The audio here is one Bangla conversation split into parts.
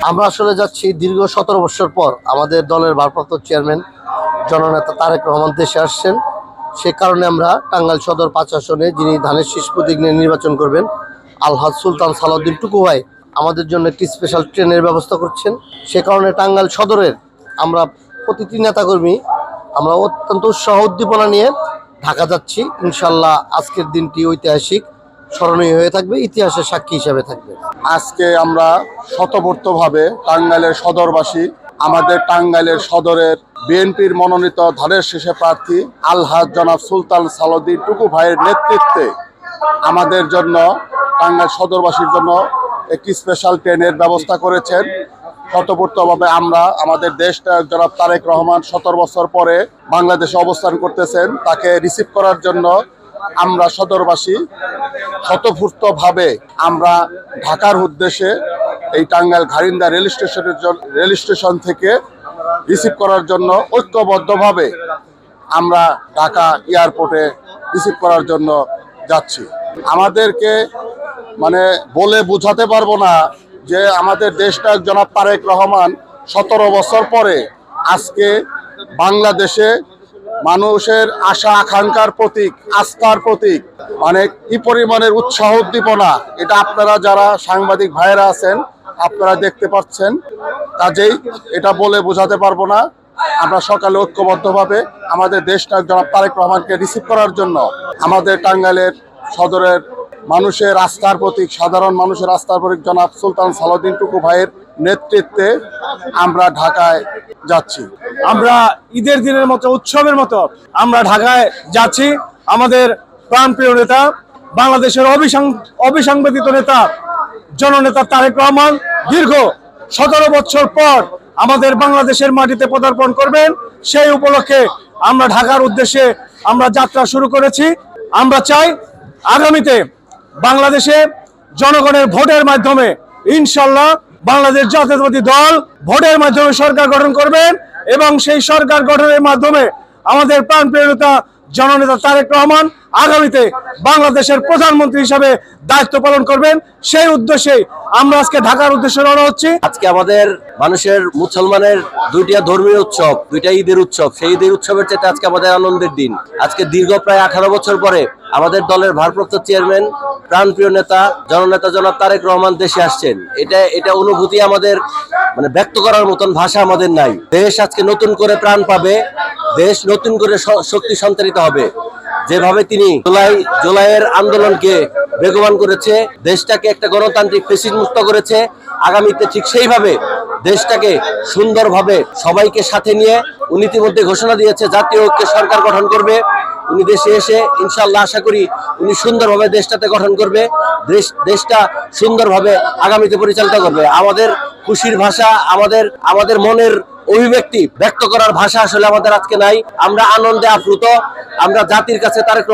আমরা আসলে যাচ্ছি দীর্ঘ 17 বছর পর আমাদের দলের ভারপ্রাপ্ত চেয়ারম্যান জননেতা তারেক রহমান দেশে আসছেন। সে কারণে আমরা টাঙ্গাইল সদর 5 আসনে যিনি ধানের শীষ প্রতীক নিয়ে নির্বাচন করবেন আলহাজ সুলতান সালাউদ্দিন টুকু ভাই আমাদের জন্য একটি স্পেশাল ট্রেনের ব্যবস্থা করছেন। সে কারণে টাঙ্গাইল সদরের আমরা প্রতিটি নেতাকর্মী আমরা অত্যন্ত উৎসাহ উদ্দীপনা নিয়ে ঢাকা যাচ্ছি। ইনশাল্লাহ আজকের দিনটি ঐতিহাসিক, স্মরণীয় হয়ে থাকবে, ইতিহাসের সাক্ষী হিসাবে থাকবে। আজকে আমরা স্বতঃস্ফূর্তভাবে টাঙ্গাইলের সদরবাসী আমাদের টাঙ্গাইলের সদরের বিএনপির মনোনীত ধানের শীষে প্রার্থী আলহাজ জনাব সুলতান সালাউদ্দিন টুকু ভাইয়ের নেতৃত্বে আমাদের জন্য টাঙ্গাইল সদরবাসীর জন্য একটি স্পেশাল ট্রেনের ব্যবস্থা করেছেন। স্বতঃস্ফূর্তভাবে আমরা আমাদের দেশটা জনাব তারেক রহমান 17 বছর পরে বাংলাদেশে অবস্থান করতেছেন, তাকে রিসিভ করার জন্য আমরা সদরবাসী স্বতঃস্ফূর্তভাবে আমরা ঢাকার উদ্দেশ্যে এই টাঙ্গাইল ঘারিন্দা রেল স্টেশন থেকে রিসিভ করার জন্য ঐক্যবদ্ধভাবে আমরা ঢাকা এয়ারপোর্টে রিসিভ করার জন্য যাচ্ছি। আমাদেরকে বলে বোঝাতে পারবো না যে আমাদের দেশটা জনাব তারেক রহমান 17 বছর পরে আজকে বাংলাদেশে মানুষের আশা আকাঙ্ক্ষার প্রতীক, আস্থার প্রতীক, কি পরিমাণের উৎসাহ উদ্দীপনা এটা আপনারা যারা সাংবাদিক ভাইয়েরা আছেন আপনারা দেখতে পাচ্ছেন। কাজেই এটা বলে বোঝাতে পারবো না। আমরা সকালে ঐক্যবদ্ধভাবে আমাদের দেশটা জনাব তারেক রহমানকে রিসিভ করার জন্য আমাদের টাঙ্গাইলের সদরের মানুষের আস্থার প্রতীক, সাধারণ মানুষের আস্থার প্রতীক জনাব সুলতান সালাউদ্দিন টুকু ভাইয়ের নেতৃত্বে আমরা ঢাকায় যাচ্ছি। আমরা ঈদের দিনের মতো উৎসবের মতো আমরা ঢাকায় যাচ্ছি। আমাদের প্রাণপ্রিয় নেতা, বাংলাদেশের অবিসংবাদিত নেতা জননেতা তারেক রহমান দীর্ঘ 17 বছর পর আমাদের বাংলাদেশের মাটিতে পদার্পণ করবেন। সেই উপলক্ষে আমরা ঢাকার উদ্দেশ্যে আমরা যাত্রা শুরু করেছি। আমরা চাই আগামীতে বাংলাদেশে জনগণের ভোটের মাধ্যমে ইনশাল্লাহ বাংলাদেশ জাতীয়তাবাদী দল ভোটের মাধ্যমে সরকার গঠন করবেন এবং সেই সরকার গঠনের মাধ্যমে আমাদের প্রাণপ্রিয় নেতা জননেতা তারেক রহমান আগামীতে বাংলাদেশের প্রধানমন্ত্রী হিসাবে দায়িত্ব পালন করবেন। সেই উদ্দেশ্যে আমরা আজকে ঢাকার উদ্দেশ্যে রওনা হচ্ছি। আজকে আমাদের মানুষের মুসলমানের দুইটা ধর্মীয় উৎসব, দুইটা ঈদের উৎসব। সেই ঈদের উৎসবের চাইতে আজকে আমাদের আনন্দের দিন। আজকে দীর্ঘ প্রায় 18 বছর পরে আমাদের দলের ভারপ্রাপ্ত চেয়ারম্যান প্রাণপ্রিয় নেতা জননেতা জনাব তারেক রহমান দেশে আসছেন। এটা অনুভূতি আমাদের ব্যক্ত করার মতন ভাষা আমাদের নাই। দেশ আজকে নতুন করে প্রাণ পাবে, দেশ নতুন করে শক্তি সঞ্চারিত হবে। যেভাবে তিনি জুলাইয়ের আন্দোলনকে বেগবান করেছে, দেশটাকে একটা গণতান্ত্রিক ফ্যাসিস্ট মুক্ত করেছে, আগামীতে ঠিক সেইভাবে দেশটাকে সুন্দরভাবে সবাইকে সাথে নিয়ে উনি ইতিমধ্যে ঘোষণা দিয়েছে জাতীয় ঐক্যের সরকার গঠন করবে। উনি দেশে এসে ইনশাআল্লাহ আশা করি উনি সুন্দরভাবে দেশটাতে গঠন করবে, দেশটা সুন্দরভাবে আগামীতে পরিচালিত করবে। আমাদের খুশির ভাষা, আমাদের মনের অভিব্যক্তি ব্যক্ত করার ভাষা আসলে আমাদের আজকে নাই। আমরা আনন্দে আপ্লুত। আমরা জাতির কাছে তারেক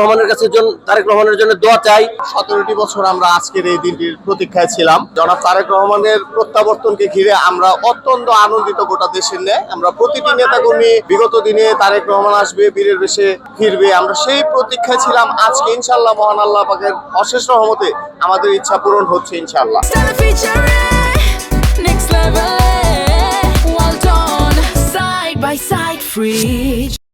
রহমানের জন্য দোয়া চাই। 17টি বছর আমরা আজকের এই দিনটির প্রতীক্ষায় ছিলাম। জনাব তারেক রহমানের প্রত্যাবর্তনকে ঘিরে আমরা অত্যন্ত আনন্দিত গোটা দেশের নিয়ে। আমরা প্রতিটি নেতাকর্মী বিগত দিনে তারেক রহমান আসবে, বীরের বেশে ফিরবে, আমরা সেই প্রতীক্ষায় ছিলাম। আজকে ইনশাআল্লাহ মহান আল্লাহ পাকের অশেষ রহমতে আমাদের ইচ্ছা পূরণ হচ্ছে ইনশাআল্লাহ। By side free